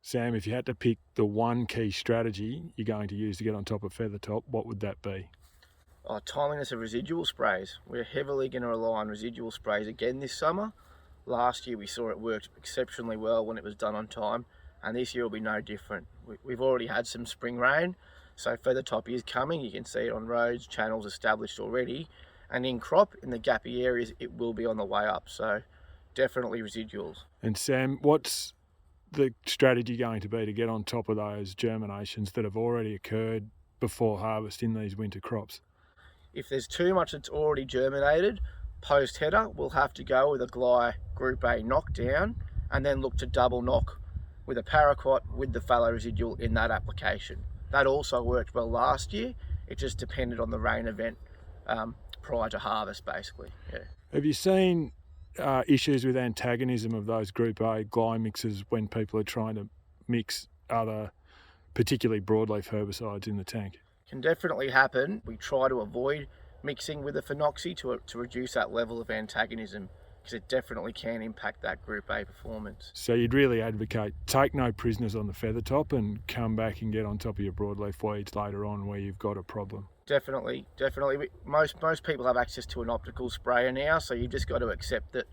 Sam, if you had to pick the one key strategy you're going to use to get on top of Feathertop, what would that be? Timeliness of residual sprays. We're heavily going to rely on residual sprays again this summer. Last year we saw it worked exceptionally well when it was done on time, and this year will be no different. We've already had some spring rain, so Feathertop is coming. You can see it on roads, channels established already, and in crop, in the gappy areas, it will be on the way up, so definitely residuals. And Sam, what's the strategy going to be to get on top of those germinations that have already occurred before harvest in these winter crops? If there's too much that's already germinated, post-header, we'll have to go with a Gly Group A knockdown and then look to double knock with a paraquat with the fallow residual in that application. That also worked well last year. It just depended on the rain event prior to harvest, basically. Yeah. Have you seen issues with antagonism of those Group A Gly mixes when people are trying to mix other, particularly broadleaf herbicides in the tank? Can definitely happen. We try to avoid mixing with the phenoxy to reduce that level of antagonism, because it definitely can impact that Group A performance. So you'd really advocate take no prisoners on the Feathertop and come back and get on top of your broadleaf weeds later on where you've got a problem. Definitely. Most people have access to an optical sprayer now, so you've just got to accept that,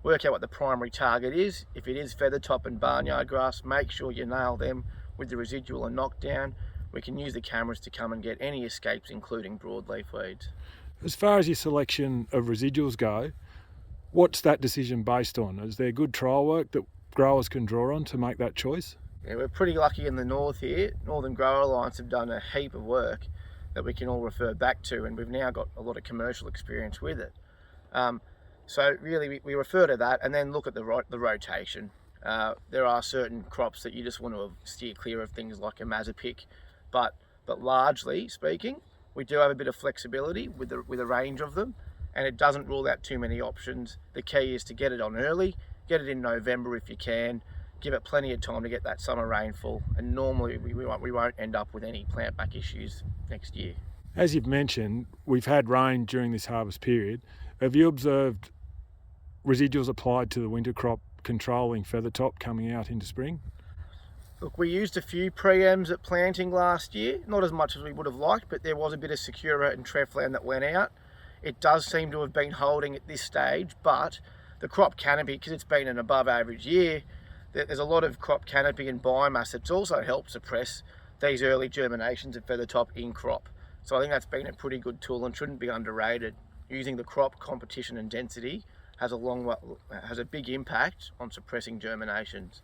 work out what the primary target is. If it is Feathertop and barnyard grass, make sure you nail them with the residual and knockdown. We can use the cameras to come and get any escapes, including broadleaf weeds. As far as your selection of residuals go, what's that decision based on? Is there good trial work that growers can draw on to make that choice? Yeah, we're pretty lucky in the north here. Northern Grower Alliance have done a heap of work that we can all refer back to, and we've now got a lot of commercial experience with it. So really we refer to that and then look at the rotation. There are certain crops that you just want to steer clear of, things like a Mazapic, but largely speaking, we do have a bit of flexibility with a range of them, and it doesn't rule out too many options. The key is to get it on early, get it in November if you can, give it plenty of time to get that summer rainfall, and normally we won't end up with any plant back issues next year. As you've mentioned, we've had rain during this harvest period. Have you observed residuals applied to the winter crop controlling Feathertop coming out into spring? Look, we used a few preems at planting last year, not as much as we would have liked, but there was a bit of Secura and Treflan that went out. It does seem to have been holding at this stage, but the crop canopy, because it's been an above average year, there's a lot of crop canopy and biomass that's also helped suppress these early germinations of Feathertop in crop. So I think that's been a pretty good tool and shouldn't be underrated. Using the crop competition and density has a big impact on suppressing germinations.